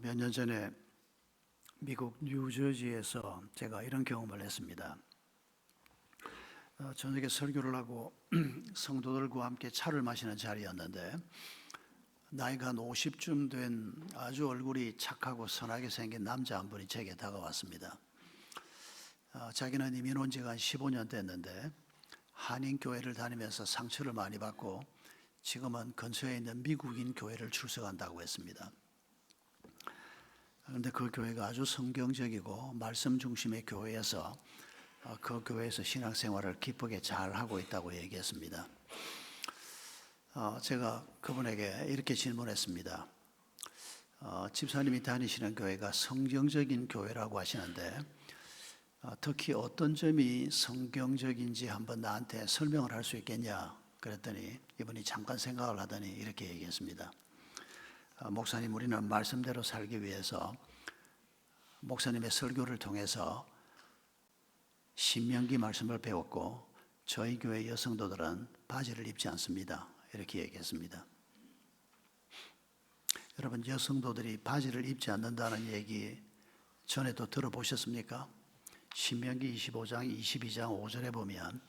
몇 년 전에 미국 뉴저지에서 제가 이런 경험을 했습니다. 저녁에 설교를 하고 성도들과 함께 차를 마시는 자리였는데 나이가 한 50쯤 된 아주 얼굴이 착하고 선하게 생긴 남자 한 분이 제게 다가왔습니다. 자기는 이민 온 지가 한 15년 됐는데 한인교회를 다니면서 상처를 많이 받고 지금은 근처에 있는 미국인 교회를 출석한다고 했습니다. 그런데 그 교회가 아주 성경적이고 말씀 중심의 교회여서 그 교회에서 신앙생활을 기쁘게 잘 하고 있다고 얘기했습니다. 제가 그분에게 이렇게 질문했습니다. 집사님이 다니시는 교회가 성경적인 교회라고 하시는데 특히 어떤 점이 성경적인지 한번 나한테 설명을 할 수 있겠냐 그랬더니 이분이 잠깐 생각을 하더니 이렇게 얘기했습니다. 목사님, 우리는 말씀대로 살기 위해서 목사님의 설교를 통해서 신명기 말씀을 배웠고 저희 교회 여성도들은 바지를 입지 않습니다. 이렇게 얘기했습니다. 여러분, 여성도들이 바지를 입지 않는다는 얘기 전에도 들어보셨습니까? 신명기 25장, 22장 5절에 보면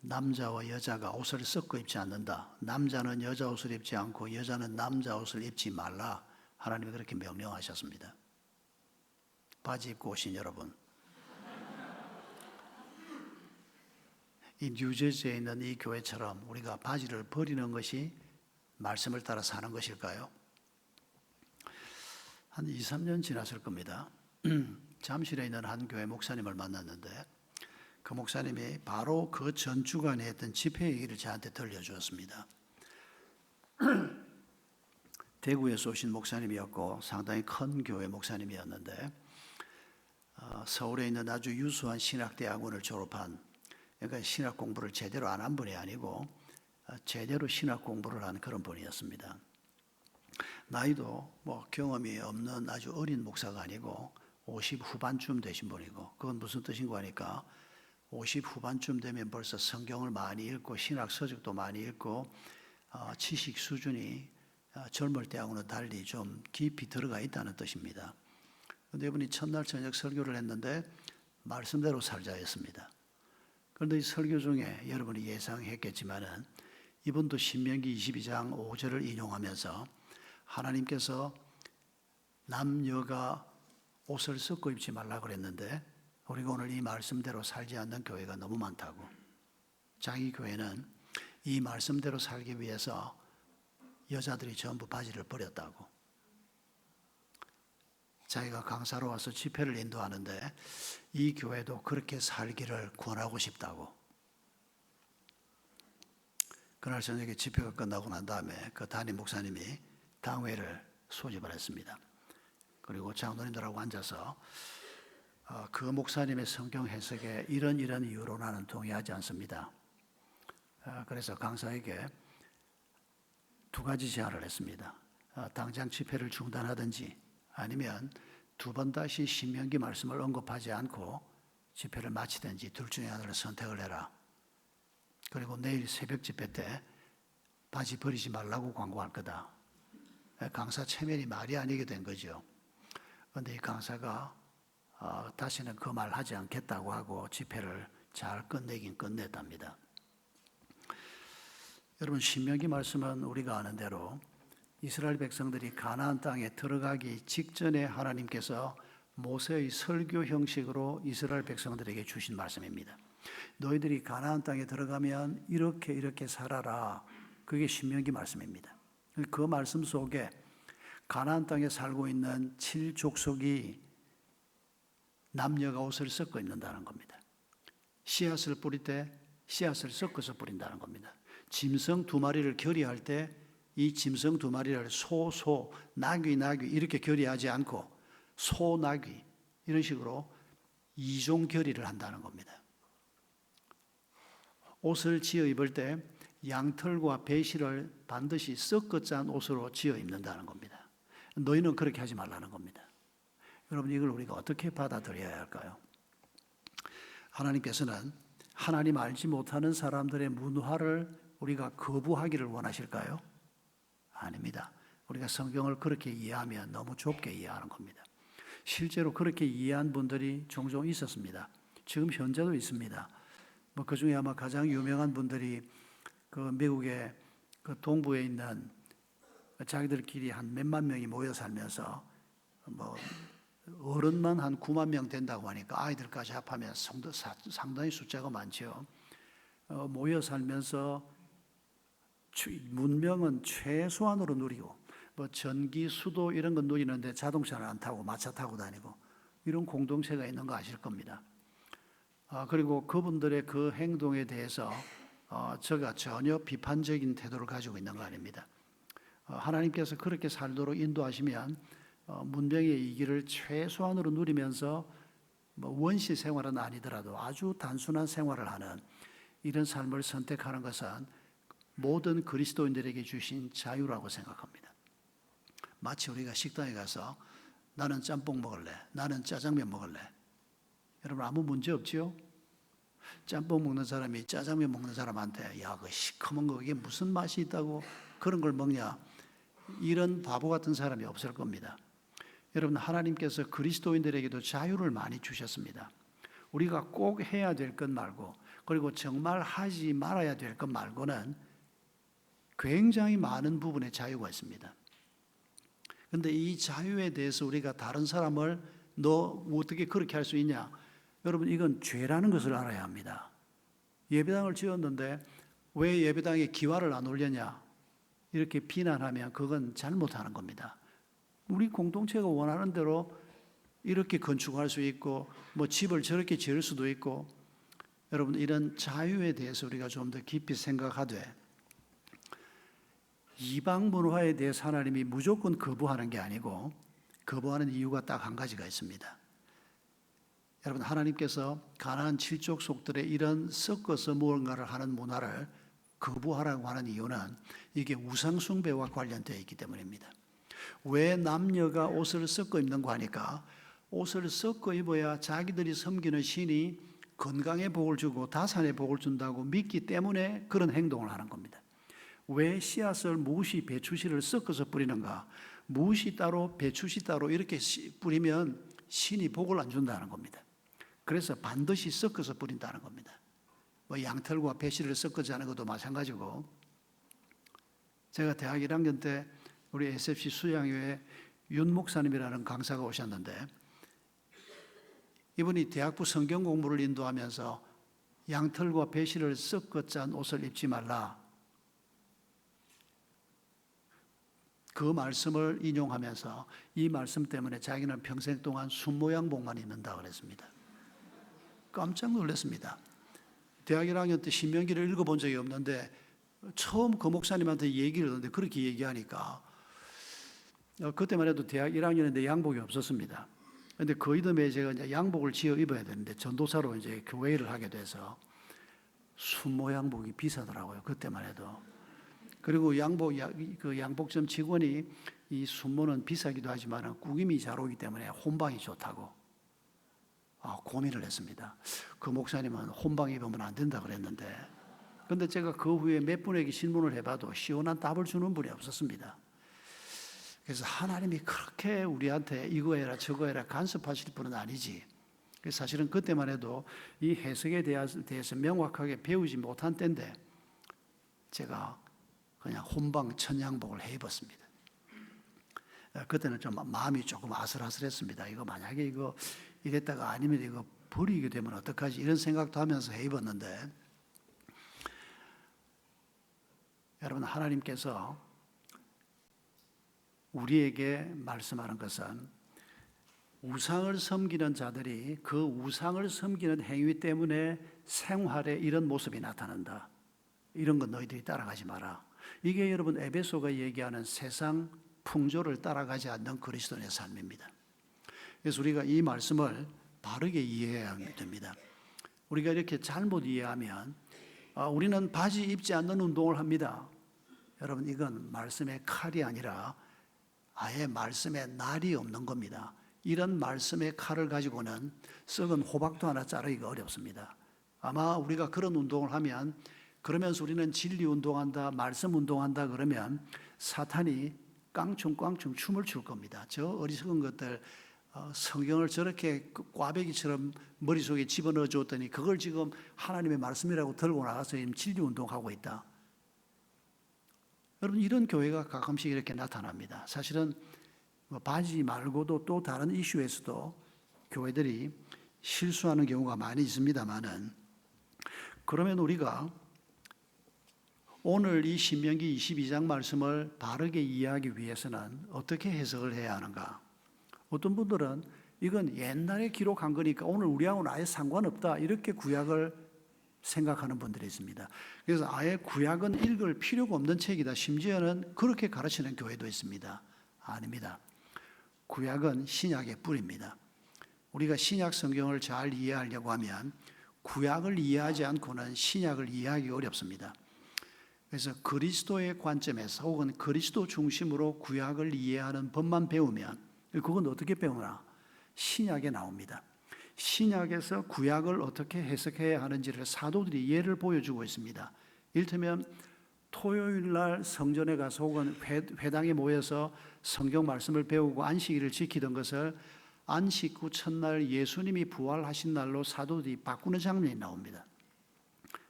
남자와 여자가 옷을 섞어 입지 않는다. 남자는 여자 옷을 입지 않고 여자는 남자 옷을 입지 말라. 하나님이 그렇게 명령하셨습니다. 바지 입고 오신 여러분, 이 뉴저지에 있는 이 교회처럼 우리가 바지를 버리는 것이 말씀을 따라 사는 것일까요? 한 2, 3년 지났을 겁니다. 잠실에 있는 한 교회 목사님을 만났는데 그 목사님이 바로 그 전 주간에 했던 집회 얘기를 저한테 들려주었습니다. 대구에서 오신 목사님이었고 상당히 큰 교회 목사님이었는데 서울에 있는 아주 유수한 신학대학원을 졸업한, 그러니까 신학 공부를 제대로 안 한 분이 아니고 제대로 신학 공부를 한 그런 분이었습니다. 나이도 경험이 없는 아주 어린 목사가 아니고 50 후반쯤 되신 분이고, 그건 무슨 뜻인가 하니까 50 후반쯤 되면 벌써 성경을 많이 읽고 신학 서적도 많이 읽고 지식 수준이 젊을 때하고는 달리 좀 깊이 들어가 있다는 뜻입니다. 그런데 이분이 첫날 저녁 설교를 했는데 말씀대로 살자 했습니다. 그런데 이 설교 중에 여러분이 예상했겠지만은 이분도 신명기 22장 5절을 인용하면서 하나님께서 남녀가 옷을 섞고 입지 말라고 그랬는데 우리가 오늘 이 말씀대로 살지 않는 교회가 너무 많다고. 자기 교회는 이 말씀대로 살기 위해서 여자들이 전부 바지를 버렸다고. 자기가 강사로 와서 집회를 인도하는데 이 교회도 그렇게 살기를 권하고 싶다고. 그날 저녁에 집회가 끝나고 난 다음에 그 담임 목사님이 당회를 소집을 했습니다. 그리고 장로님들하고 앉아서 그 목사님의 성경 해석에 이런 이유로 나는 동의하지 않습니다. 그래서 강사에게 두 가지 제안을 했습니다. 당장 집회를 중단하든지 아니면 두 번 다시 신명기 말씀을 언급하지 않고 집회를 마치든지 둘 중에 하나를 선택을 해라. 그리고 내일 새벽 집회 때 바지 버리지 말라고 광고할 거다. 강사 체면이 말이 아니게 된 거죠. 그런데 이 강사가 다시는 그 말 하지 않겠다고 하고 집회를 잘 끝내긴 끝냈답니다. 여러분, 신명기 말씀은 우리가 아는 대로 이스라엘 백성들이 가나안 땅에 들어가기 직전에 하나님께서 모세의 설교 형식으로 이스라엘 백성들에게 주신 말씀입니다. 너희들이 가나안 땅에 들어가면 이렇게 살아라. 그게 신명기 말씀입니다. 그 말씀 속에 가나안 땅에 살고 있는 7족속이 남녀가 옷을 섞어 입는다는 겁니다. 씨앗을 뿌릴 때 씨앗을 섞어서 뿌린다는 겁니다. 짐승 2마리를 결의할 때 이 짐승 2마리를 소, 나귀 이렇게 결의하지 않고 소, 나귀 이런 식으로 2종 결의를 한다는 겁니다. 옷을 지어 입을 때 양털과 배실을 반드시 섞어 짠 옷으로 지어 입는다는 겁니다. 너희는 그렇게 하지 말라는 겁니다. 여러분, 이걸 우리가 어떻게 받아들여야 할까요? 하나님께서는 하나님 알지 못하는 사람들의 문화를 우리가 거부하기를 원하실까요? 아닙니다. 우리가 성경을 그렇게 이해하면 너무 좁게 이해하는 겁니다. 실제로 그렇게 이해한 분들이 종종 있었습니다. 지금 현재도 있습니다. 뭐 그 중에 아마 가장 유명한 분들이 그 미국의 그 동부에 있는 자기들끼리 한 몇만 명이 모여 살면서 뭐 어른만 한 9만 명 된다고 하니까 아이들까지 합하면 상당히 숫자가 많죠. 모여 살면서 문명은 최소한으로 누리고 뭐 전기, 수도 이런 건 누리는데 자동차를 안 타고 마차 타고 다니고 이런 공동체가 있는 거 아실 겁니다. 그리고 그분들의 그 행동에 대해서 제가 전혀 비판적인 태도를 가지고 있는 거 아닙니다. 하나님께서 그렇게 살도록 인도하시면 문명의 이 길을 최소한으로 누리면서 뭐 원시 생활은 아니더라도 아주 단순한 생활을 하는 이런 삶을 선택하는 것은 모든 그리스도인들에게 주신 자유라고 생각합니다. 마치 우리가 식당에 가서 나는 짬뽕 먹을래, 나는 짜장면 먹을래. 여러분 아무 문제 없지요? 짬뽕 먹는 사람이 짜장면 먹는 사람한테 야, 그 시커먼 거 이게 무슨 맛이 있다고 그런 걸 먹냐? 이런 바보 같은 사람이 없을 겁니다. 여러분 하나님께서 그리스도인들에게도 자유를 많이 주셨습니다. 우리가 꼭 해야 될 것 말고 그리고 정말 하지 말아야 될 것 말고는 굉장히 많은 부분에 자유가 있습니다. 그런데 이 자유에 대해서 우리가 다른 사람을 너 어떻게 그렇게 할 수 있냐? 여러분 이건 죄라는 것을 알아야 합니다. 예배당을 지었는데 왜 예배당에 기와를 안 올렸냐? 이렇게 비난하면 그건 잘못하는 겁니다. 우리 공동체가 원하는 대로 이렇게 건축할 수 있고 뭐 집을 저렇게 지을 수도 있고 여러분 이런 자유에 대해서 우리가 좀 더 깊이 생각하되 이방 문화에 대해서 하나님이 무조건 거부하는 게 아니고 거부하는 이유가 딱 한 가지가 있습니다. 여러분 하나님께서 가나안 7족 속들의 이런 섞어서 무언가를 하는 문화를 거부하라고 하는 이유는 이게 우상 숭배와 관련되어 있기 때문입니다. 왜 남녀가 옷을 섞어 입는고 하니까 옷을 섞어 입어야 자기들이 섬기는 신이 건강에 복을 주고 다산에 복을 준다고 믿기 때문에 그런 행동을 하는 겁니다. 왜 씨앗을 무시, 배추씨를 섞어서 뿌리는가? 무시 따로, 배추씨 따로 이렇게 뿌리면 신이 복을 안 준다는 겁니다. 그래서 반드시 섞어서 뿌린다는 겁니다. 뭐 양털과 배씨를 섞어서 하는 것도 마찬가지고 제가 대학 1학년 때 우리 SFC 수양회에 윤 목사님이라는 강사가 오셨는데 이분이 대학부 성경 공부를 인도하면서 양털과 배씨를 섞어 짠 옷을 입지 말라. 그 말씀을 인용하면서 이 말씀 때문에 자기는 평생 동안 순모양복만 입는다 그랬습니다. 깜짝 놀랐습니다. 대학 1학년 때 신명기를 읽어본 적이 없는데 처음 그 목사님한테 얘기를 하는데 그렇게 얘기하니까 그때만 해도 대학 1학년인데 양복이 없었습니다. 그런데 그 이듬해 제가 이제 양복을 지어 입어야 되는데 전도사로 이제 교회를 하게 돼서 순모양복이 비싸더라고요. 그때만 해도. 그리고 그 양복점 직원이 이 순모는 비싸기도 하지만 구김이 잘 오기 때문에 혼방이 좋다고 고민을 했습니다. 그 목사님은 혼방 입으면 안 된다 그랬는데 근데 제가 그 후에 몇 분에게 신문을 해봐도 시원한 답을 주는 분이 없었습니다. 그래서 하나님이 그렇게 우리한테 이거 해라 저거 해라 간섭하실 분은 아니지. 사실은 그때만 해도 이 해석에 대해서 명확하게 배우지 못한 때인데 제가 그냥 혼방 천양복을 해 입었습니다. 그때는 좀 마음이 조금 아슬아슬했습니다. 이거 만약에 이거 이랬다가 아니면 이거 버리게 되면 어떡하지 이런 생각도 하면서 해 입었는데 여러분 하나님께서 우리에게 말씀하는 것은 우상을 섬기는 자들이 그 우상을 섬기는 행위 때문에 생활에 이런 모습이 나타난다. 이런 건 너희들이 따라가지 마라. 이게 여러분 에베소가 얘기하는 세상 풍조를 따라가지 않는 그리스도인의 삶입니다. 그래서 우리가 이 말씀을 바르게 이해해야 됩니다. 우리가 이렇게 잘못 이해하면 우리는 바지 입지 않는 운동을 합니다. 여러분 이건 말씀의 칼이 아니라 아예 말씀의 날이 없는 겁니다. 이런 말씀의 칼을 가지고는 썩은 호박도 하나 자르기가 어렵습니다. 아마 우리가 그런 운동을 하면 그러면서 우리는 진리 운동한다, 말씀 운동한다 그러면 사탄이 깡충깡충 춤을 출 겁니다. 저 어리석은 것들, 성경을 저렇게 꽈배기처럼 머릿속에 집어넣어 줬더니 그걸 지금 하나님의 말씀이라고 들고 나가서 지금 진리운동하고 있다. 여러분, 이런 교회가 가끔씩 이렇게 나타납니다. 사실은 바지 말고도 또 다른 이슈에서도 교회들이 실수하는 경우가 많이 있습니다만은, 그러면 우리가 오늘 이 신명기 22장 말씀을 바르게 이해하기 위해서는 어떻게 해석을 해야 하는가? 어떤 분들은 이건 옛날에 기록한 거니까 오늘 우리하고는 아예 상관없다, 이렇게 구약을 생각하는 분들이 있습니다. 그래서 아예 구약은 읽을 필요가 없는 책이다, 심지어는 그렇게 가르치는 교회도 있습니다. 아닙니다. 구약은 신약의 뿌리입니다. 우리가 신약 성경을 잘 이해하려고 하면 구약을 이해하지 않고는 신약을 이해하기 어렵습니다. 그래서 그리스도의 관점에서 혹은 그리스도 중심으로 구약을 이해하는 법만 배우면, 그건 어떻게 배우나? 신약에 나옵니다. 신약에서 구약을 어떻게 해석해야 하는지를 사도들이 예를 보여주고 있습니다. 이를테면 토요일 날 성전에 가서 혹은 회당에 모여서 성경 말씀을 배우고 안식일을 지키던 것을 안식 후 첫날 예수님이 부활하신 날로 사도들이 바꾸는 장면이 나옵니다.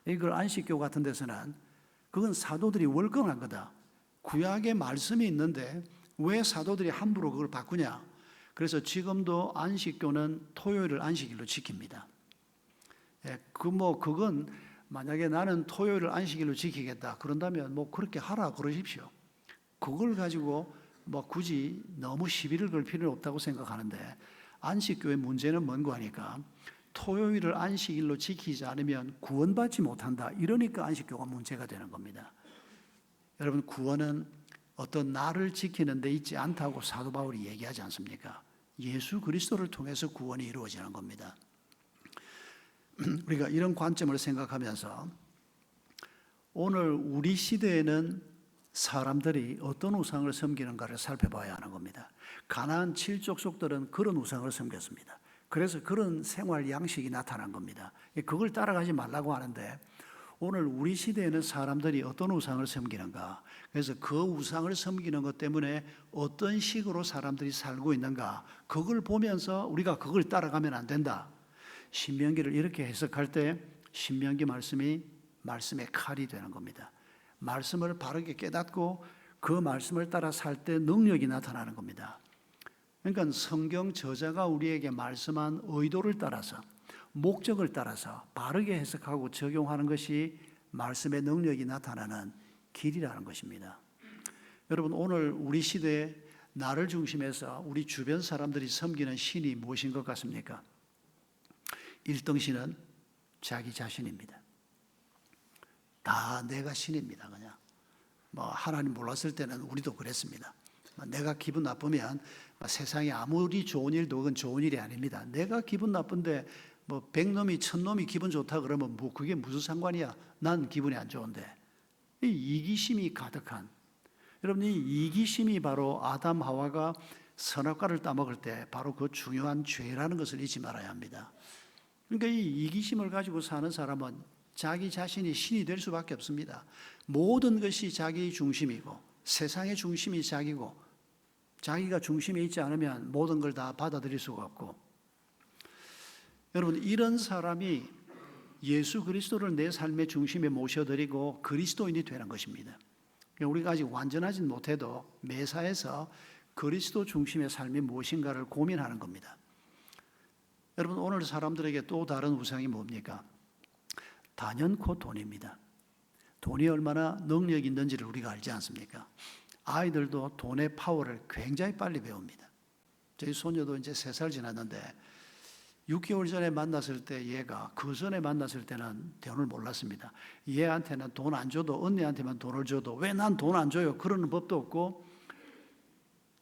이걸 안식교 같은 데서는 그건 사도들이 월권한 거다. 구약에 말씀이 있는데 왜 사도들이 함부로 그걸 바꾸냐? 그래서 지금도 안식교는 토요일을 안식일로 지킵니다. 그건 만약에 나는 토요일을 안식일로 지키겠다 그런다면 그렇게 하라 그러십시오. 그걸 가지고 굳이 너무 시비를 걸 필요는 없다고 생각하는데, 안식교의 문제는 뭔고 하니까 토요일을 안식일로 지키지 않으면 구원받지 못한다, 이러니까 안식교가 문제가 되는 겁니다. 여러분, 구원은 어떤 날을 지키는 데 있지 않다고 사도 바울이 얘기하지 않습니까? 예수 그리스도를 통해서 구원이 이루어지는 겁니다. 우리가 이런 관점을 생각하면서 오늘 우리 시대에는 사람들이 어떤 우상을 섬기는가를 살펴봐야 하는 겁니다. 가나안 7족속들은 그런 우상을 섬겼습니다. 그래서 그런 생활 양식이 나타난 겁니다. 그걸 따라가지 말라고 하는데, 오늘 우리 시대에는 사람들이 어떤 우상을 섬기는가, 그래서 그 우상을 섬기는 것 때문에 어떤 식으로 사람들이 살고 있는가, 그걸 보면서 우리가 그걸 따라가면 안 된다. 신명기를 이렇게 해석할 때 신명기 말씀이 말씀의 칼이 되는 겁니다. 말씀을 바르게 깨닫고 그 말씀을 따라 살 때 능력이 나타나는 겁니다. 그러니까 성경 저자가 우리에게 말씀한 의도를 따라서, 목적을 따라서 바르게 해석하고 적용하는 것이 말씀의 능력이 나타나는 길이라는 것입니다. 여러분, 오늘 우리 시대에 나를 중심해서 우리 주변 사람들이 섬기는 신이 무엇인 것 같습니까? 1등 신은 자기 자신입니다. 다 내가 신입니다. 그냥 하나님 몰랐을 때는 우리도 그랬습니다. 내가 기분 나쁘면 세상에 아무리 좋은 일도 그건 좋은 일이 아닙니다. 내가 기분 나쁜데 100놈이 1000놈이 기분 좋다 그러면 그게 무슨 상관이야? 난 기분이 안 좋은데. 이 이기심이 가득한, 여러분, 이 이기심이 바로 아담 하와가 선악과를 따먹을 때 바로 그 중요한 죄라는 것을 잊지 말아야 합니다. 그러니까 이 이기심을 가지고 사는 사람은 자기 자신이 신이 될 수밖에 없습니다. 모든 것이 자기 중심이고 세상의 중심이 자기고, 자기가 중심에 있지 않으면 모든 걸 다 받아들일 수가 없고, 여러분, 이런 사람이 예수 그리스도를 내 삶의 중심에 모셔드리고 그리스도인이 되는 것입니다. 우리가 아직 완전하진 못해도 매사에서 그리스도 중심의 삶이 무엇인가를 고민하는 겁니다. 여러분, 오늘 사람들에게 또 다른 우상이 뭡니까? 단연코 돈입니다. 돈이 얼마나 능력이 있는지를 우리가 알지 않습니까? 아이들도 돈의 파워를 굉장히 빨리 배웁니다. 저희 소녀도 이제 3살 지났는데 6개월 전에 만났을 때 얘가 그 전에 만났을 때는 돈을 몰랐습니다. 얘한테는 돈 안 줘도 언니한테만 돈을 줘도 왜 난 돈 안 줘요? 그러는 법도 없고,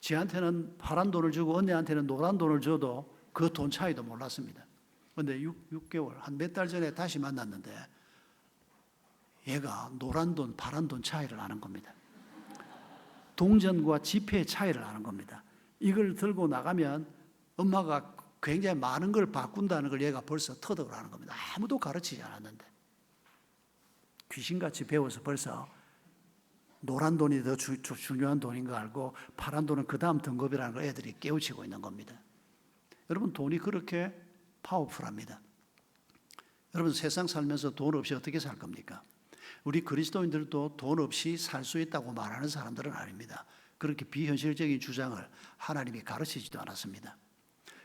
지한테는 파란 돈을 주고 언니한테는 노란 돈을 줘도 그 돈 차이도 몰랐습니다. 그런데 6개월, 한 몇 달 전에 다시 만났는데 얘가 노란 돈, 파란 돈 차이를 아는 겁니다. 동전과 지폐의 차이를 아는 겁니다. 이걸 들고 나가면 엄마가 굉장히 많은 걸 바꾼다는 걸 얘가 벌써 터득을 하는 겁니다. 아무도 가르치지 않았는데 귀신같이 배워서 벌써 노란 돈이 더 중요한 돈인 거 알고 파란 돈은 그 다음 등급이라는 걸 애들이 깨우치고 있는 겁니다. 여러분, 돈이 그렇게 파워풀합니다. 여러분, 세상 살면서 돈 없이 어떻게 살 겁니까? 우리 그리스도인들도 돈 없이 살 수 있다고 말하는 사람들은 아닙니다. 그렇게 비현실적인 주장을 하나님이 가르치지도 않았습니다.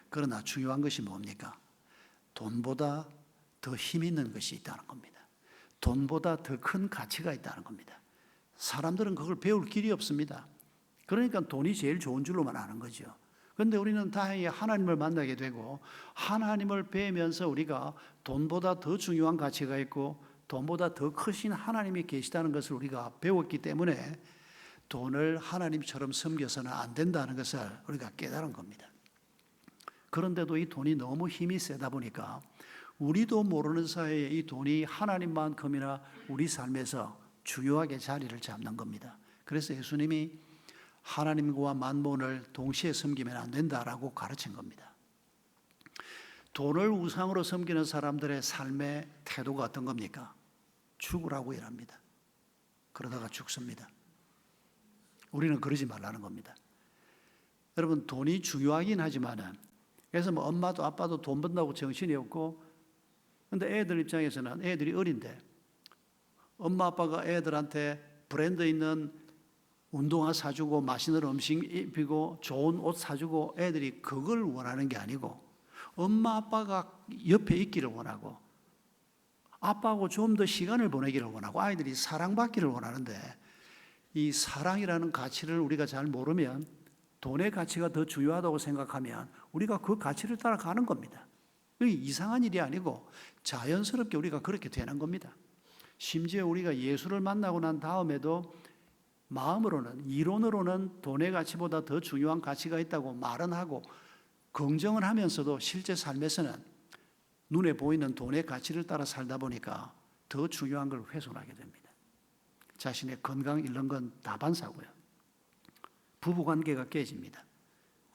그러나 중요한 것이 뭡니까? 돈보다 더 힘 있는 것이 있다는 겁니다. 돈보다 더 큰 가치가 있다는 겁니다. 사람들은 그걸 배울 길이 없습니다. 그러니까 돈이 제일 좋은 줄로만 아는 거죠. 그런데 우리는 다행히 하나님을 만나게 되고 하나님을 배우면서 우리가 돈보다 더 중요한 가치가 있고 돈보다 더 크신 하나님이 계시다는 것을 우리가 배웠기 때문에 돈을 하나님처럼 섬겨서는 안 된다는 것을 우리가 깨달은 겁니다. 그런데도 이 돈이 너무 힘이 세다 보니까 우리도 모르는 사이에 이 돈이 하나님만큼이나 우리 삶에서 중요하게 자리를 잡는 겁니다. 그래서 예수님이 하나님과 만몬을 동시에 섬기면 안 된다라고 가르친 겁니다. 돈을 우상으로 섬기는 사람들의 삶의 태도가 어떤 겁니까? 죽으라고 일합니다. 그러다가 죽습니다. 우리는 그러지 말라는 겁니다. 여러분, 돈이 중요하긴 하지만은, 그래서 뭐 엄마도 아빠도 돈 번다고 정신이 없고, 근데 애들 입장에서는 애들이 어린데 엄마 아빠가 애들한테 브랜드 있는 운동화 사주고 맛있는 음식 입히고 좋은 옷 사주고 애들이 그걸 원하는 게 아니고 엄마 아빠가 옆에 있기를 원하고 아빠하고 좀 더 시간을 보내기를 원하고 아이들이 사랑받기를 원하는데, 이 사랑이라는 가치를 우리가 잘 모르면 돈의 가치가 더 중요하다고 생각하면 우리가 그 가치를 따라가는 겁니다. 이게 이상한 일이 아니고 자연스럽게 우리가 그렇게 되는 겁니다. 심지어 우리가 예수를 만나고 난 다음에도 마음으로는, 이론으로는 돈의 가치보다 더 중요한 가치가 있다고 말은 하고 긍정을 하면서도 실제 삶에서는 눈에 보이는 돈의 가치를 따라 살다 보니까 더 중요한 걸 훼손하게 됩니다. 자신의 건강 잃는 건 다반사고요. 부부관계가 깨집니다.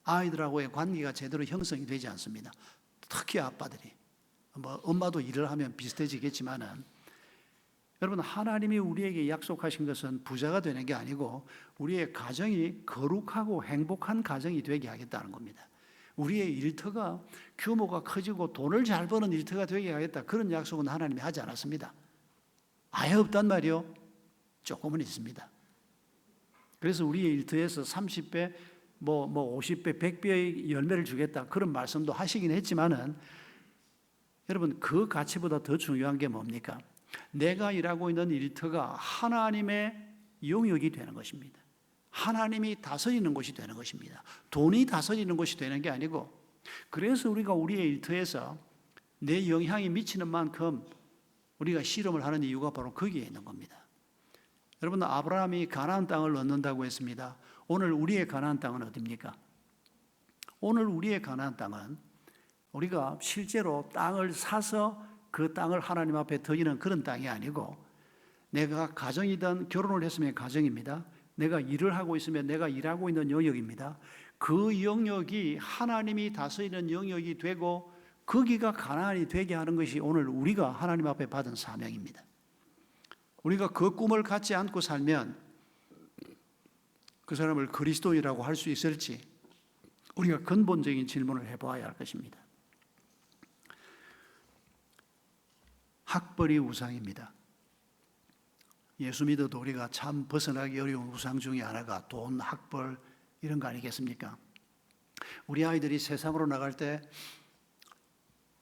아이들하고의 관계가 제대로 형성이 되지 않습니다. 특히 아빠들이, 뭐 엄마도 일을 하면 비슷해지겠지만은, 여러분, 하나님이 우리에게 약속하신 것은 부자가 되는 게 아니고 우리의 가정이 거룩하고 행복한 가정이 되게 하겠다는 겁니다. 우리의 일터가 규모가 커지고 돈을 잘 버는 일터가 되게 하겠다, 그런 약속은 하나님이 하지 않았습니다. 아예 없단 말이요. 조금은 있습니다. 그래서 우리의 일터에서 30배, 뭐 50배, 100배의 열매를 주겠다, 그런 말씀도 하시긴 했지만은, 여러분, 그 가치보다 더 중요한 게 뭡니까? 내가 일하고 있는 일터가 하나님의 영역이 되는 것입니다. 하나님이 다스리는 곳이 되는 것입니다. 돈이 다스리는 곳이 되는 게 아니고, 그래서 우리가 우리의 일터에서 내 영향이 미치는 만큼 우리가 실험을 하는 이유가 바로 거기에 있는 겁니다. 여러분, 아브라함이 가나안 땅을 얻는다고 했습니다. 오늘 우리의 가나안 땅은 어디입니까? 오늘 우리의 가나안 땅은 우리가 실제로 땅을 사서 그 땅을 하나님 앞에 드리는 그런 땅이 아니고, 내가 가정이든 결혼을 했으면 가정입니다. 내가 일을 하고 있으면 내가 일하고 있는 영역입니다. 그 영역이 하나님이 다스리는 영역이 되고 거기가 가나안이 되게 하는 것이 오늘 우리가 하나님 앞에 받은 사명입니다. 우리가 그 꿈을 갖지 않고 살면 그 사람을 그리스도인이라고 할 수 있을지 우리가 근본적인 질문을 해보아야 할 것입니다. 학벌이 우상입니다. 예수 믿어도 우리가 참 벗어나기 어려운 우상 중에 하나가 돈, 학벌 이런 거 아니겠습니까? 우리 아이들이 세상으로 나갈 때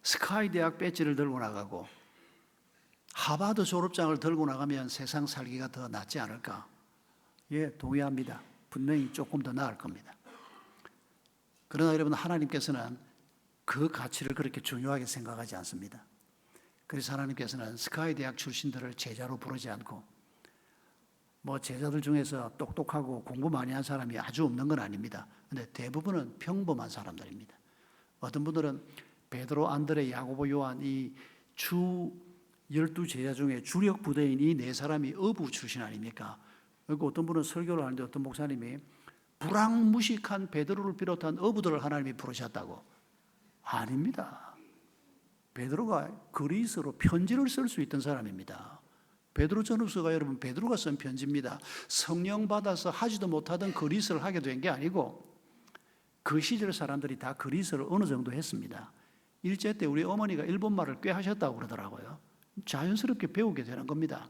스카이 대학 배지를 들고 나가고 하버드 졸업장을 들고 나가면 세상 살기가 더 낫지 않을까? 예, 동의합니다. 분명히 조금 더 나을 겁니다. 그러나 여러분, 하나님께서는 그 가치를 그렇게 중요하게 생각하지 않습니다. 그래서 하나님께서는 스카이 대학 출신들을 제자로 부르지 않고, 뭐 제자들 중에서 똑똑하고 공부 많이 한 사람이 아주 없는 건 아닙니다. 그런데 대부분은 평범한 사람들입니다. 어떤 분들은 베드로, 안드레, 야고보, 요한 이 주 12제자 중에 주력 부대인 이 네 사람이 어부 출신 아닙니까? 그리고 어떤 분은 설교를 하는데 어떤 목사님이 불황무식한 베드로를 비롯한 어부들을 하나님이 부르셨다고. 아닙니다. 베드로가 그리스로 편지를 쓸 수 있던 사람입니다. 베드로 전후서가 여러분 베드로가 쓴 편지입니다. 성령 받아서 하지도 못하던 그리스를 하게 된 게 아니고 그 시절 사람들이 다 그리스를 어느 정도 했습니다. 일제 때 우리 어머니가 일본말을 꽤 하셨다고 그러더라고요. 자연스럽게 배우게 되는 겁니다.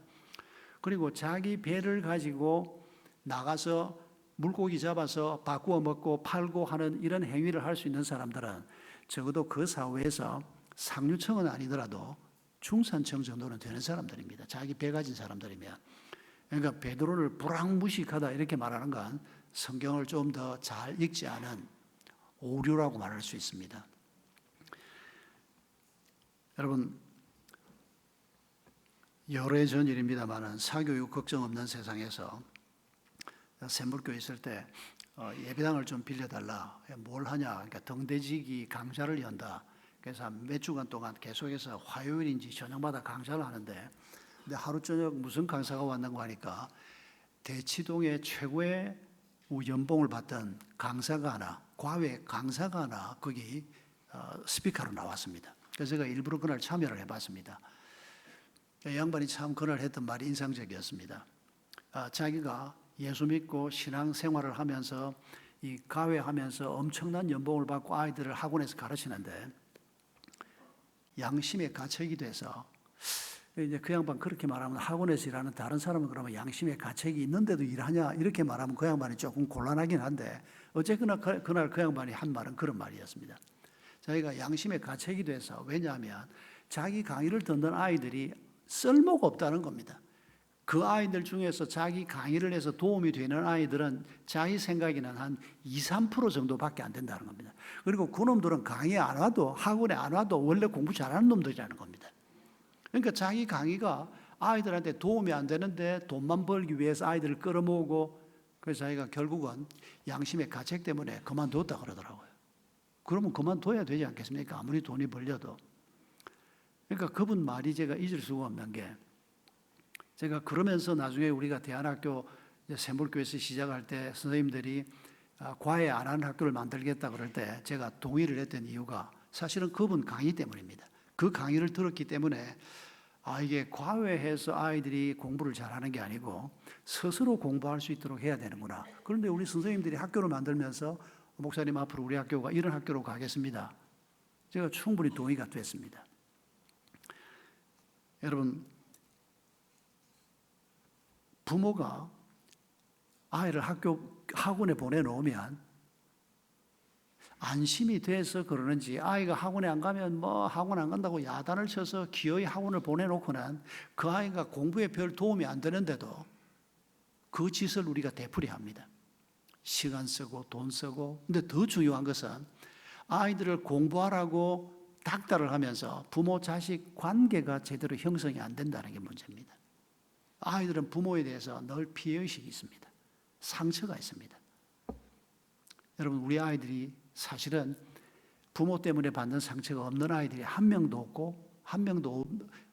그리고 자기 배를 가지고 나가서 물고기 잡아서 바꾸어 먹고 팔고 하는 이런 행위를 할 수 있는 사람들은 적어도 그 사회에서 상류층은 아니더라도 중산층 정도는 되는 사람들입니다. 자기 배 가진 사람들이면. 그러니까 베드로를 불황무식하다 이렇게 말하는 건 성경을 좀 더 잘 읽지 않은 오류라고 말할 수 있습니다. 여러분, 여러 해 전 일입니다만은 사교육 걱정 없는 세상에서 샘물교에 있을 때 예배당을 좀 빌려달라. 뭘 하냐? 그러니까 등대지기 강좌를 연다. 그래서 몇 주간 동안 계속해서 화요일인지 저녁마다 강좌를 하는데, 근데 하루 저녁 무슨 강사가 왔는고 하니까 대치동의 최고의 연봉을 받던 강사가 하나, 과외 강사가 하나 거기 스피커로 나왔습니다. 그래서 제가 일부러 그날 참여를 해봤습니다. 양반이 참 그날 했던 말이 인상적이었습니다. 자기가 예수 믿고 신앙 생활을 하면서 이 과외하면서 엄청난 연봉을 받고 아이들을 학원에서 가르치는데 양심의 가책이 돼서 이제 그 양반 그렇게 말하면 학원에서 일하는 다른 사람은 그러면 양심의 가책이 있는데도 일하냐 이렇게 말하면 그 양반이 조금 곤란하긴 한데 어쨌거나 그날 그 양반이 한 말은 그런 말이었습니다. 자기가 양심의 가책이 돼서 왜냐하면 자기 강의를 듣는 아이들이 쓸모가 없다는 겁니다. 그 아이들 중에서 자기 강의를 해서 도움이 되는 아이들은 자기 생각에는 한 2~3% 정도밖에 안 된다는 겁니다. 그리고 그놈들은 강의 안 와도 학원에 안 와도 원래 공부 잘하는 놈들이라는 겁니다. 그러니까 자기 강의가 아이들한테 도움이 안 되는데 돈만 벌기 위해서 아이들을 끌어모으고 그래서 자기가 결국은 양심의 가책 때문에 그만뒀다 그러더라고요. 그러면 그만둬야 되지 않겠습니까? 아무리 돈이 벌려도. 그러니까 그분 말이 제가 잊을 수가 없는 게 제가 그러면서 나중에 우리가 대안학교 샘물교에서 시작할 때 선생님들이 과외 안 하는 학교를 만들겠다 그럴 때 제가 동의를 했던 이유가 사실은 그분 강의 때문입니다. 그 강의를 들었기 때문에 이게 과외해서 아이들이 공부를 잘하는 게 아니고 스스로 공부할 수 있도록 해야 되는구나. 그런데 우리 선생님들이 학교를 만들면서 목사님 앞으로 우리 학교가 이런 학교로 가겠습니다. 제가 충분히 동의가 됐습니다. 여러분, 부모가 아이를 학원에 보내놓으면 안심이 돼서 그러는지 아이가 학원에 안 가면 뭐 학원 안 간다고 야단을 쳐서 기어이 학원을 보내놓고는 그 아이가 공부에 별 도움이 안 되는데도 그 짓을 우리가 되풀이합니다. 시간 쓰고 돈 쓰고. 근데 더 중요한 것은 아이들을 공부하라고 닥달을 하면서 부모 자식 관계가 제대로 형성이 안 된다는 게 문제입니다. 아이들은 부모에 대해서 늘 피해의식이 있습니다. 상처가 있습니다. 여러분, 우리 아이들이 사실은 부모 때문에 받는 상처가 없는 아이들이 한 명도 없고 한 명도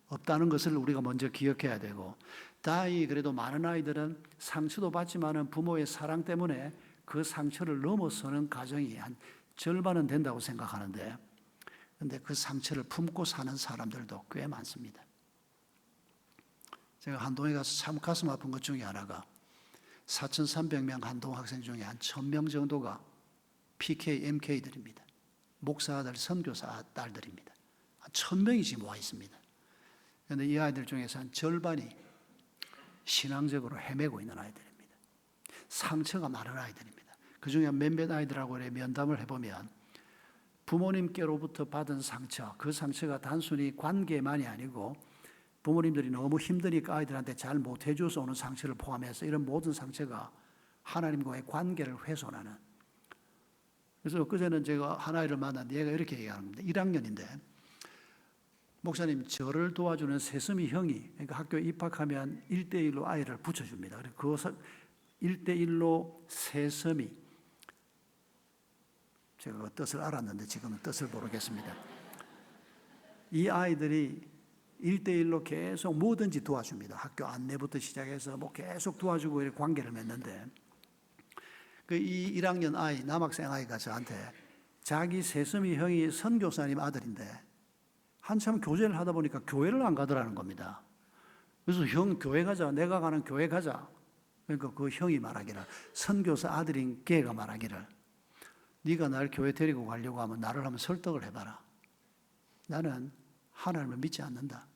없다는 것을 우리가 먼저 기억해야 되고, 다행히 그래도 많은 아이들은 상처도 받지만은 부모의 사랑 때문에 그 상처를 넘어서는 가정이 한 절반은 된다고 생각하는데, 그런데 그 상처를 품고 사는 사람들도 꽤 많습니다. 제가 한동에 가서 참 가슴 아픈 것 중에 하나가 4,300명 한동 학생 중에 한 1,000명 정도가 PK, MK들입니다. 목사들, 선교사 딸들입니다. 한 1,000명이 지금 와 있습니다. 그런데 이 아이들 중에서 한 절반이 신앙적으로 헤매고 있는 아이들입니다. 상처가 많은 아이들입니다. 그 중에 몇몇 아이들하고 면담을 해보면 부모님께로부터 받은 상처, 그 상처가 단순히 관계만이 아니고 부모님들이 너무 힘드니까 아이들한테 잘 못해줘서 오는 상처를 포함해서 이런 모든 상처가 하나님과의 관계를 훼손하는. 그래서 그제는 제가 한 아이를 만났는데 얘가 이렇게 얘기합니다. 1학년인데 목사님, 저를 도와주는 세습이 형이, 그러니까 학교에 입학하면 1:1로 아이를 붙여줍니다. 그 1:1로 세습이, 제가 그 뜻을 알았는데 지금은 뜻을 모르겠습니다. 이 아이들이 1:1로 계속 뭐든지 도와줍니다. 학교 안내부터 시작해서 뭐 계속 도와주고 이렇게 관계를 맺는데, 이 1학년 아이, 남학생 아이가 저한테 자기 세습이 형이 선교사님 아들인데 한참 교제를 하다 보니까 교회를 안 가더라는 겁니다. 그래서 형 교회 가자. 내가 가는 교회 가자. 그러니까 그 형이 말하기를, 선교사 아들인 걔가 말하기를, 네가 날 교회 데리고 가려고 하면 나를 한번 설득을 해봐라. 나는 하나님을 믿지 않는다.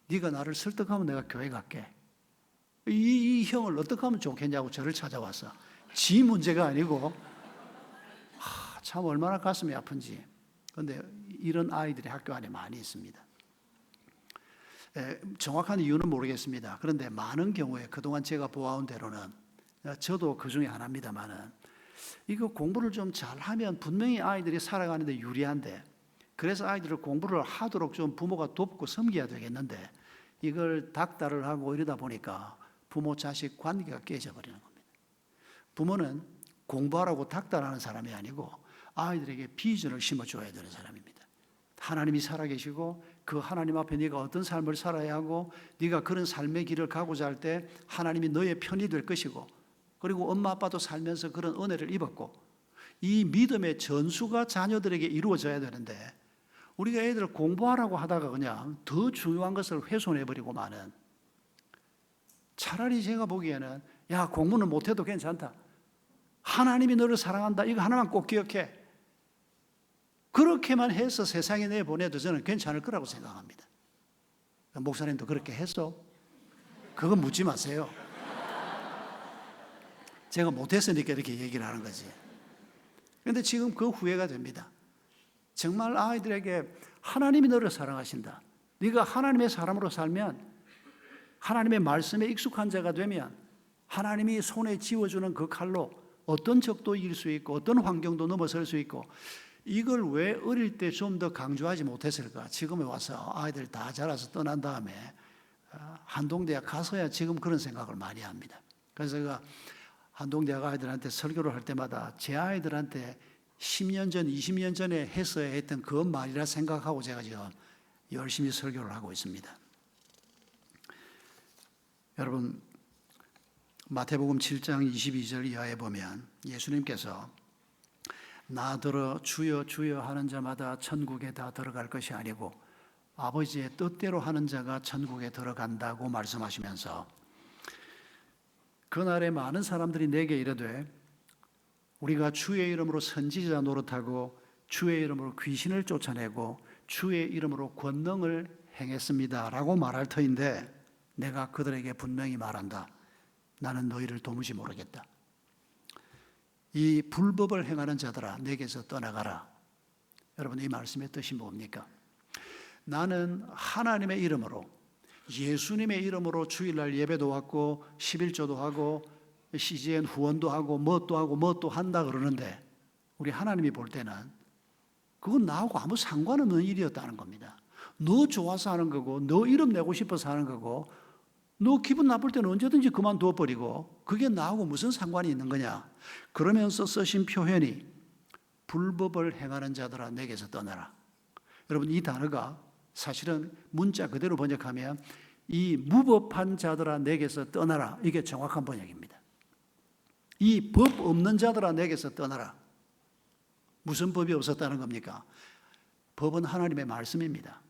네가 나를 설득하면 내가 교회 갈게. 이 형을 어떻게 하면 좋겠냐고 저를 찾아왔어. 지 문제가 아니고. 참 얼마나 가슴이 아픈지. 그런데 이런 아이들이 학교 안에 많이 있습니다. 정확한 이유는 모르겠습니다. 그런데 많은 경우에 그동안 제가 보아온 대로는, 저도 그 중에 하나입니다만은, 이거 공부를 좀 잘하면 분명히 아이들이 살아가는데 유리한데, 그래서 아이들을 공부를 하도록 좀 부모가 돕고 섬겨야 되겠는데, 이걸 닥달을 하고 이러다 보니까 부모 자식 관계가 깨져버리는 겁니다. 부모는 공부하라고 닥달하는 사람이 아니고 아이들에게 비전을 심어줘야 되는 사람입니다. 하나님이 살아계시고 그 하나님 앞에 네가 어떤 삶을 살아야 하고, 네가 그런 삶의 길을 가고자 할 때 하나님이 너의 편이 될 것이고, 그리고 엄마 아빠도 살면서 그런 은혜를 입었고, 이 믿음의 전수가 자녀들에게 이루어져야 되는데, 우리가 애들 공부하라고 하다가 그냥 더 중요한 것을 훼손해버리고 마는, 차라리 제가 보기에는 야, 공부는 못해도 괜찮다, 하나님이 너를 사랑한다, 이거 하나만 꼭 기억해, 그렇게만 해서 세상에 내보내도 저는 괜찮을 거라고 생각합니다. 목사님도 그렇게 했어? 그건 묻지 마세요. 제가 못했으니까 이렇게 얘기를 하는 거지. 그런데 지금 그 후회가 됩니다. 정말 아이들에게 하나님이 너를 사랑하신다, 네가 하나님의 사람으로 살면, 하나님의 말씀에 익숙한 자가 되면 하나님이 손에 쥐어주는 그 칼로 어떤 적도 이길 수 있고 어떤 환경도 넘어설 수 있고, 이걸 왜 어릴 때 좀 더 강조하지 못했을까? 지금에 와서 아이들 다 자라서 떠난 다음에 한동대학 가서야 지금 그런 생각을 많이 합니다. 그래서 제가 한동대학 아이들한테 설교를 할 때마다 제 아이들한테 10년 전, 20년 전에 했어야 했던 그 말이라 생각하고 제가 지금 열심히 설교를 하고 있습니다. 여러분, 마태복음 7장 22절 이하에 보면 예수님께서 나더러 주여 주여 하는 자마다 천국에 다 들어갈 것이 아니고 아버지의 뜻대로 하는 자가 천국에 들어간다고 말씀하시면서, 그날에 많은 사람들이 내게 이르되 우리가 주의 이름으로 선지자 노릇하고 주의 이름으로 귀신을 쫓아내고 주의 이름으로 권능을 행했습니다 라고 말할 터인데, 내가 그들에게 분명히 말한다. 나는 너희를 도무지 모르겠다. 이 불법을 행하는 자들아, 내게서 떠나가라. 여러분, 이 말씀의 뜻이 뭡니까? 나는 하나님의 이름으로, 예수님의 이름으로 주일날 예배도 왔고 11조도 하고 CGN 후원도 하고 뭣도 하고 뭣도 한다 그러는데, 우리 하나님이 볼 때는 그건 나하고 아무 상관없는 일이었다는 겁니다. 너 좋아서 하는 거고, 너 이름 내고 싶어서 하는 거고, 너 기분 나쁠 때는 언제든지 그만둬버리고, 그게 나하고 무슨 상관이 있는 거냐. 그러면서 쓰신 표현이 불법을 행하는 자들아 내게서 떠나라. 여러분, 이 단어가 사실은 문자 그대로 번역하면 이 무법한 자들아 내게서 떠나라, 이게 정확한 번역입니다. 이 법 없는 자들아 내게서 떠나라. 무슨 법이 없었다는 겁니까? 법은 하나님의 말씀입니다.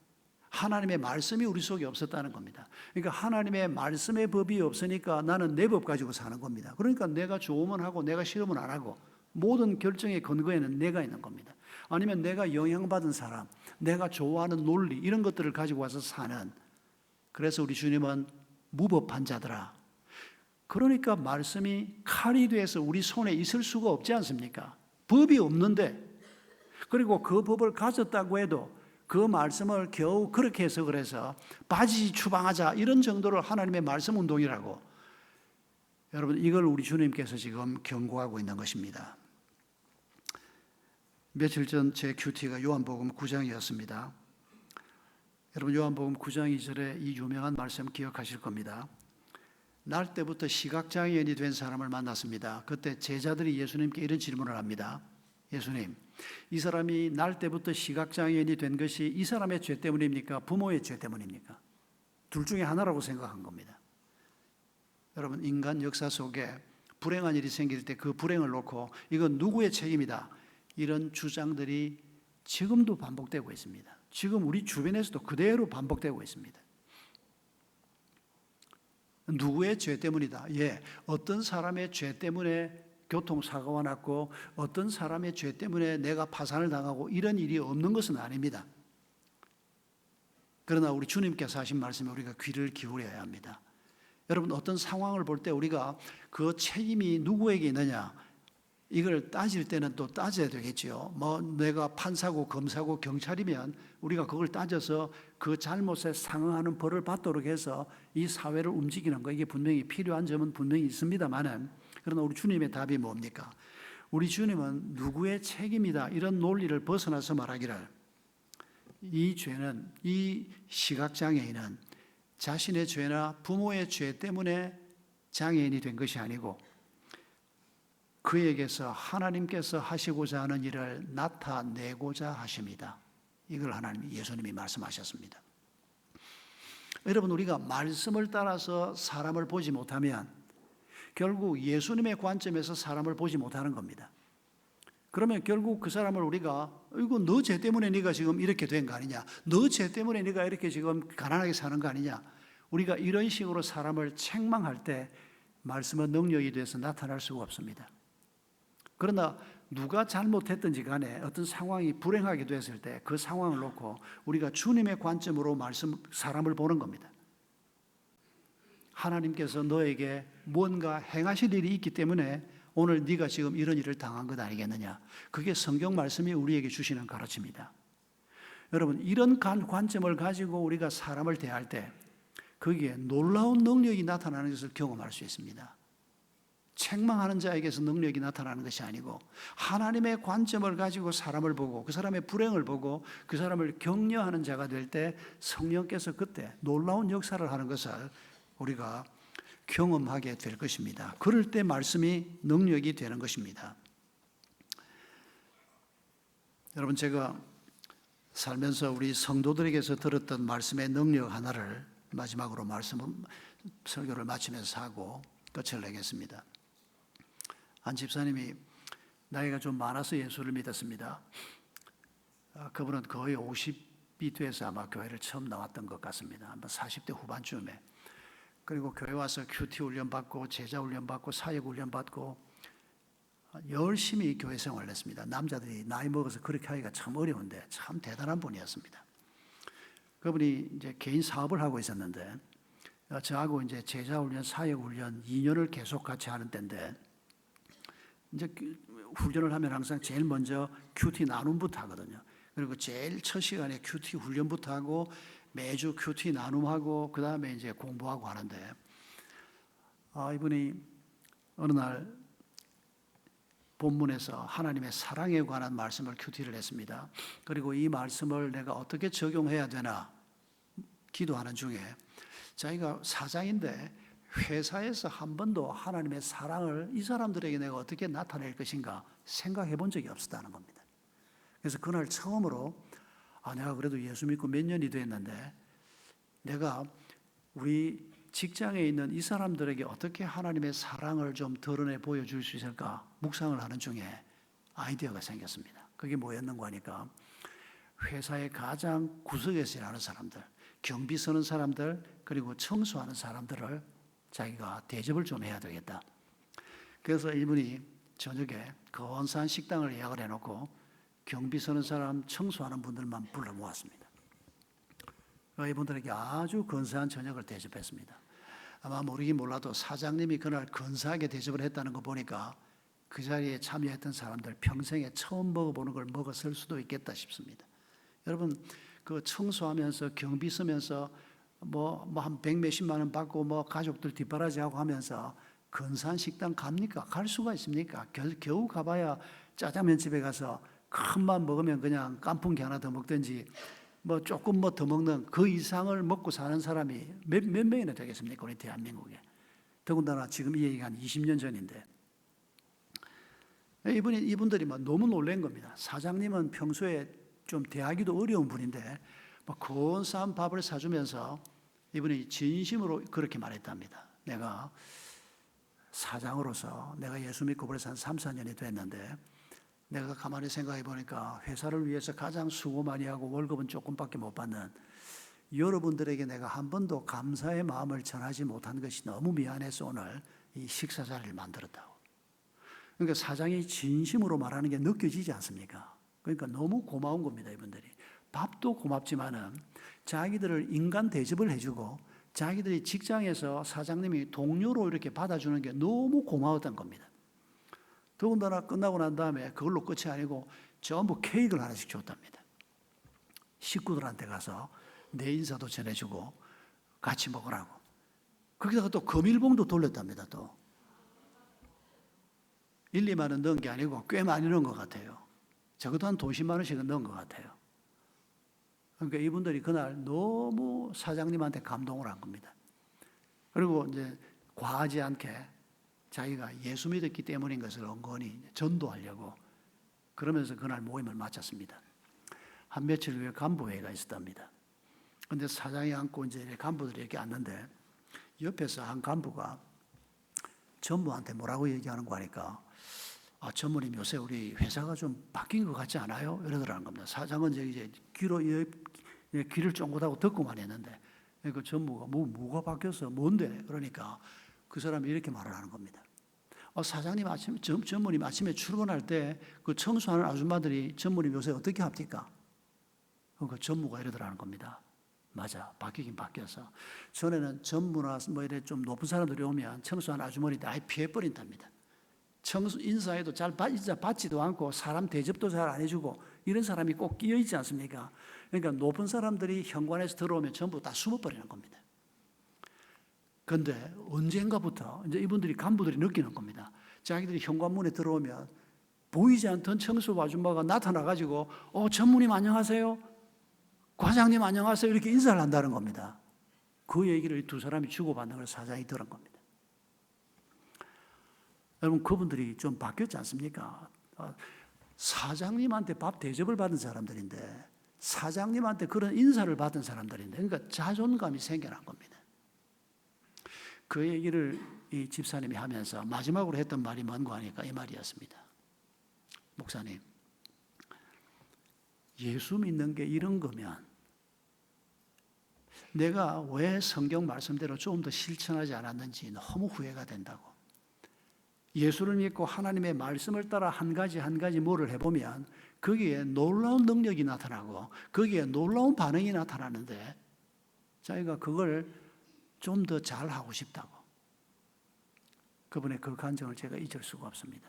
하나님의 말씀이 우리 속에 없었다는 겁니다. 그러니까 하나님의 말씀의 법이 없으니까 나는 내 법 가지고 사는 겁니다. 그러니까 내가 좋으면 하고 내가 싫으면 안 하고, 모든 결정의 근거에는 내가 있는 겁니다. 아니면 내가 영향받은 사람, 내가 좋아하는 논리, 이런 것들을 가지고 와서 사는, 그래서 우리 주님은 무법한 자들아. 그러니까 말씀이 칼이 돼서 우리 손에 있을 수가 없지 않습니까? 법이 없는데, 그리고 그 법을 가졌다고 해도 그 말씀을 겨우 그렇게 해서 그래서 바지 추방하자, 이런 정도를 하나님의 말씀 운동이라고. 여러분, 이걸 우리 주님께서 지금 경고하고 있는 것입니다. 며칠 전 제 큐티가 요한복음 9장이었습니다. 여러분, 요한복음 9장 2절에 이 유명한 말씀 기억하실 겁니다. 날 때부터 시각장애인이 된 사람을 만났습니다. 그때 제자들이 예수님께 이런 질문을 합니다. 예수님, 이 사람이 날 때부터 시각장애인이 된 것이 이 사람의 죄 때문입니까? 부모의 죄 때문입니까? 둘 중에 하나라고 생각한 겁니다. 여러분, 인간 역사 속에 불행한 일이 생길 때 그 불행을 놓고 이건 누구의 책임이다, 이런 주장들이 지금도 반복되고 있습니다. 지금 우리 주변에서도 그대로 반복되고 있습니다. 누구의 죄 때문이다. 예, 어떤 사람의 죄 때문에 교통사고가 났고 어떤 사람의 죄 때문에 내가 파산을 당하고 이런 일이 없는 것은 아닙니다. 그러나 우리 주님께서 하신 말씀에 우리가 귀를 기울여야 합니다. 여러분, 어떤 상황을 볼 때 우리가 그 책임이 누구에게 있느냐, 이걸 따질 때는 또 따져야 되겠지요. 뭐 내가 판사고 검사고 경찰이면 우리가 그걸 따져서 그 잘못에 상응하는 벌을 받도록 해서 이 사회를 움직이는 거, 이게 분명히 필요한 점은 분명히 있습니다만은, 그러나 우리 주님의 답이 뭡니까? 우리 주님은 누구의 책임이다, 이런 논리를 벗어나서 말하기를, 이 죄는, 이 시각장애인은 자신의 죄나 부모의 죄 때문에 장애인이 된 것이 아니고 그에게서 하나님께서 하시고자 하는 일을 나타내고자 하십니다. 이걸 하나님, 예수님이 말씀하셨습니다. 여러분, 우리가 말씀을 따라서 사람을 보지 못하면 결국 예수님의 관점에서 사람을 보지 못하는 겁니다. 그러면 결국 그 사람을 우리가, 이거 너 죄 때문에 네가 지금 이렇게 된 거 아니냐, 너 죄 때문에 네가 이렇게 지금 가난하게 사는 거 아니냐, 우리가 이런 식으로 사람을 책망할 때 말씀은 능력이 돼서 나타날 수가 없습니다. 그러나 누가 잘못했든지 간에 어떤 상황이 불행하게 됐을 때 그 상황을 놓고 우리가 주님의 관점으로 사람을 보는 겁니다. 하나님께서 너에게 뭔가 행하실 일이 있기 때문에 오늘 네가 지금 이런 일을 당한 것 아니겠느냐. 그게 성경 말씀이 우리에게 주시는 가르침입니다. 여러분, 이런 관점을 가지고 우리가 사람을 대할 때 거기에 놀라운 능력이 나타나는 것을 경험할 수 있습니다. 책망하는 자에게서 능력이 나타나는 것이 아니고 하나님의 관점을 가지고 사람을 보고 그 사람의 불행을 보고 그 사람을 격려하는 자가 될 때 성령께서 그때 놀라운 역사를 하는 것을 우리가 경험하게 될 것입니다. 그럴 때 말씀이 능력이 되는 것입니다. 여러분, 제가 살면서 우리 성도들에게서 들었던 말씀의 능력 하나를 마지막으로 설교를 마치면서 하고 끝을 내겠습니다. 한 집사님이 나이가 좀 많아서 예수를 믿었습니다. 그분은 거의 50이 돼서 아마 교회를 처음 나왔던 것 같습니다. 아마 40대 후반쯤에. 그리고 교회 와서 큐티 훈련 받고 제자 훈련 받고 사역 훈련 받고 열심히 교회 생활을 했습니다. 남자들이 나이 먹어서 그렇게 하기가 참 어려운데 참 대단한 분이었습니다. 그분이 이제 개인 사업을 하고 있었는데 저하고 이제 제자 훈련, 사역 훈련 2년을 계속 같이 하는 때인데 이제 훈련을 하면 항상 제일 먼저 큐티 나눔부터 하거든요. 그리고 제일 첫 시간에 큐티 훈련부터 하고 매주 큐티 나눔하고 그 다음에 이제 공부하고 하는데 이분이 어느 날 본문에서 하나님의 사랑에 관한 말씀을 큐티를 했습니다. 그리고 이 말씀을 내가 어떻게 적용해야 되나 기도하는 중에 자기가 사장인데 회사에서 한 번도 하나님의 사랑을 이 사람들에게 내가 어떻게 나타낼 것인가 생각해 본 적이 없었다는 겁니다. 그래서 그날 처음으로 내가 그래도 예수 믿고 몇 년이 됐는데 내가 우리 직장에 있는 이 사람들에게 어떻게 하나님의 사랑을 좀 드러내 보여줄 수 있을까 묵상을 하는 중에 아이디어가 생겼습니다. 그게 뭐였는가 하니까 회사의 가장 구석에서 일하는 사람들, 경비 서는 사람들, 그리고 청소하는 사람들을 자기가 대접을 좀 해야 되겠다. 그래서 이분이 저녁에 근사한 식당을 예약을 해놓고 경비 서는 사람, 청소하는 분들만 불러 모았습니다. 이분들에게 아주 근사한 저녁을 대접했습니다. 아마 모르긴 몰라도 사장님이 그날 근사하게 대접을 했다는 거 보니까 그 자리에 참여했던 사람들 평생에 처음 먹어보는 걸 먹었을 수도 있겠다 싶습니다. 여러분, 그 청소하면서 경비 서면서 한 100몇십만 원 받고 가족들 뒷바라지하고 하면서 근사한 식당 갑니까? 갈 수가 있습니까? 겨우 가봐야 짜장면 집에 가서 큰맘 먹으면 그냥 깐풍기 하나 더 먹든지 조금 더 먹는 그 이상을 먹고 사는 사람이 몇 명이나 되겠습니까? 우리 대한민국에. 더군다나 지금 이 얘기가 한 20년 전인데 이분들이 너무 놀란 겁니다. 사장님은 평소에 좀 대하기도 어려운 분인데 근사한 밥을 사주면서 이분이 진심으로 그렇게 말했답니다. 내가 사장으로서 내가 예수 믿고 벌써 한 3, 4년이 됐는데 내가 가만히 생각해 보니까 회사를 위해서 가장 수고 많이 하고 월급은 조금밖에 못 받는 여러분들에게 내가 한 번도 감사의 마음을 전하지 못한 것이 너무 미안해서 오늘 이 식사 자리를 만들었다고. 그러니까 사장이 진심으로 말하는 게 느껴지지 않습니까? 그러니까 너무 고마운 겁니다, 이분들이. 밥도 고맙지만은 자기들을 인간 대접을 해주고 자기들이 직장에서 사장님이 동료로 이렇게 받아주는 게 너무 고마웠던 겁니다. 더군다나 끝나고 난 다음에 그걸로 끝이 아니고 전부 케이크를 하나씩 줬답니다. 식구들한테 가서 내 인사도 전해주고 같이 먹으라고. 거기다가 또 금일봉도 돌렸답니다. 또 1, 2만 원 넣은 게 아니고 꽤 많이 넣은 것 같아요. 적어도 한 돈 10만 원씩은 넣은 것 같아요. 그러니까 이분들이 그날 너무 사장님한테 감동을 한 겁니다. 그리고 이제 과하지 않게 자기가 예수 믿었기 때문인 것을 은근히 전도하려고 그러면서 그날 모임을 마쳤습니다. 한 며칠 후에 간부회의가 있었답니다. 근데 사장이 앉고 이제 간부들이 이렇게 앉는데 옆에서 한 간부가 전무한테 뭐라고 얘기하는 거 하니까 전무님 요새 우리 회사가 좀 바뀐 것 같지 않아요? 이러더라는 겁니다. 사장은 이제 귀를 쫑긋하고 듣고만 했는데 그 전무가 뭐가 바뀌었어? 뭔데? 그러니까 그 사람이 이렇게 말을 하는 겁니다. 사장님 전무님 아침에 출근할 때 그 청소하는 아줌마들이 전무님 요새 어떻게 합니까? 그러니까 전무가 이러더라는 겁니다. 맞아, 바뀌긴 바뀌어서 전에는 전무나 뭐 이래 좀 높은 사람들이 오면 청소하는 아주머니들 아예 피해버린답니다. 청소 인사에도 잘 받지도 않고 사람 대접도 잘 안 해주고 이런 사람이 꼭 끼어 있지 않습니까? 그러니까 높은 사람들이 현관에서 들어오면 전부 다 숨어버리는 겁니다. 그런데 언젠가부터 이제 이분들이 간부들이 느끼는 겁니다. 자기들이 현관문에 들어오면 보이지 않던 청소 아줌마가 나타나가지고 전무님 안녕하세요, 과장님 안녕하세요 이렇게 인사를 한다는 겁니다. 그 얘기를 두 사람이 주고받는 걸 사장이 들은 겁니다. 여러분 그분들이 좀 바뀌었지 않습니까? 사장님한테 밥 대접을 받은 사람들인데 사장님한테 그런 인사를 받은 사람들인데 그러니까 자존감이 생겨난 겁니다. 그 얘기를 이 집사님이 하면서 마지막으로 했던 말이 뭔가 하니까 이 말이었습니다. 목사님, 예수 믿는 게 이런 거면 내가 왜 성경 말씀대로 좀 더 실천하지 않았는지 너무 후회가 된다고. 예수를 믿고 하나님의 말씀을 따라 한 가지 뭐를 해보면 거기에 놀라운 능력이 나타나고 거기에 놀라운 반응이 나타나는데 자기가 그걸 좀 더 잘하고 싶다고. 그분의 그 감정을 제가 잊을 수가 없습니다.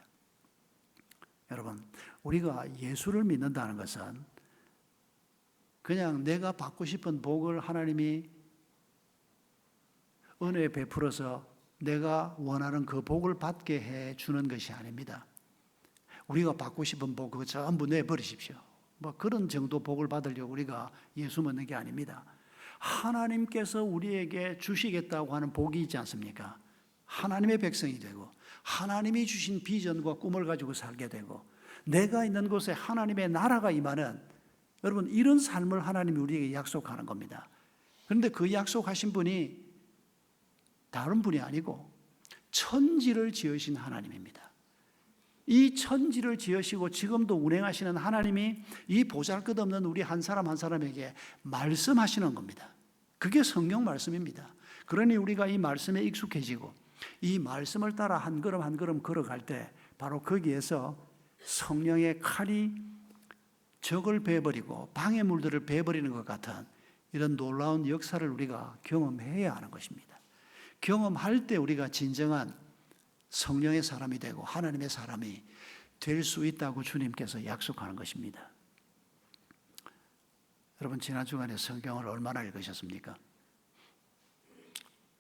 여러분, 우리가 예수를 믿는다는 것은 그냥 내가 받고 싶은 복을 하나님이 은혜 베풀어서 내가 원하는 그 복을 받게 해 주는 것이 아닙니다. 우리가 받고 싶은 복 그거 전부 내버리십시오. 뭐 그런 정도 복을 받으려고 우리가 예수 믿는 게 아닙니다. 하나님께서 우리에게 주시겠다고 하는 복이 있지 않습니까? 하나님의 백성이 되고 하나님이 주신 비전과 꿈을 가지고 살게 되고 내가 있는 곳에 하나님의 나라가 임하는 여러분 이런 삶을 하나님이 우리에게 약속하는 겁니다. 그런데 그 약속하신 분이 다른 분이 아니고 천지를 지으신 하나님입니다. 이 천지를 지으시고 지금도 운행하시는 하나님이 이 보잘것없는 우리 한 사람 한 사람에게 말씀하시는 겁니다. 그게 성경 말씀입니다. 그러니 우리가 이 말씀에 익숙해지고 이 말씀을 따라 한 걸음 한 걸음 걸어갈 때 바로 거기에서 성령의 칼이 적을 베어버리고 방해물들을 베어버리는 것 같은 이런 놀라운 역사를 우리가 경험해야 하는 것입니다. 경험할 때 우리가 진정한 성령의 사람이 되고 하나님의 사람이 될 수 있다고 주님께서 약속하는 것입니다. 여러분 지난 주간에 성경을 얼마나 읽으셨습니까?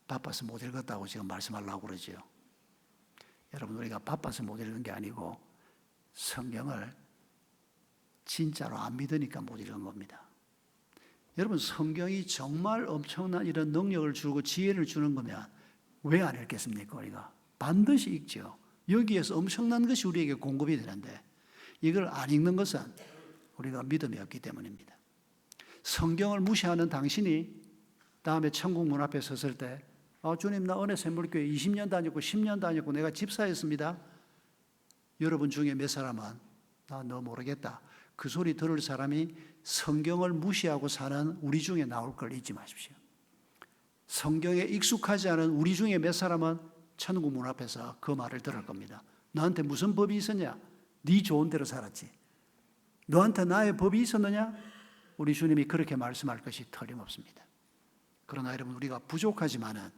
바빠서 못 읽었다고 지금 말씀하려고 그러지요. 여러분 우리가 바빠서 못 읽은 게 아니고 성경을 진짜로 안 믿으니까 못 읽은 겁니다. 여러분 성경이 정말 엄청난 이런 능력을 주고 지혜를 주는 거면 왜 안 읽겠습니까? 우리가 반드시 읽죠. 여기에서 엄청난 것이 우리에게 공급이 되는데 이걸 안 읽는 것은 우리가 믿음이 없기 때문입니다. 성경을 무시하는 당신이 다음에 천국 문 앞에 섰을 때 주님 나 은혜샘물교회 20년 다녔고 10년 다녔고 내가 집사였습니다. 여러분 중에 몇 사람은 나 너 모르겠다. 그 소리 들을 사람이 성경을 무시하고 사는 우리 중에 나올 걸 잊지 마십시오. 성경에 익숙하지 않은 우리 중에 몇 사람은 천국 문 앞에서 그 말을 들을 겁니다. 너한테 무슨 법이 있었냐? 네 좋은 대로 살았지. 너한테 나의 법이 있었느냐? 우리 주님이 그렇게 말씀할 것이 틀림없습니다. 그러나 여러분, 우리가 부족하지만은,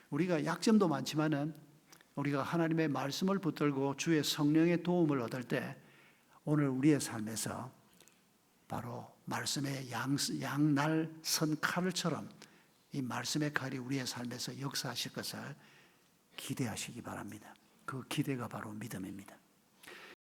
우리가 약점도 많지만은, 우리가 하나님의 말씀을 붙들고 주의 성령의 도움을 얻을 때 오늘 우리의 삶에서 바로 말씀의 양날 선 칼처럼 이 말씀의 칼이 우리의 삶에서 역사하실 것을 기대하시기 바랍니다. 그 기대가 바로 믿음입니다.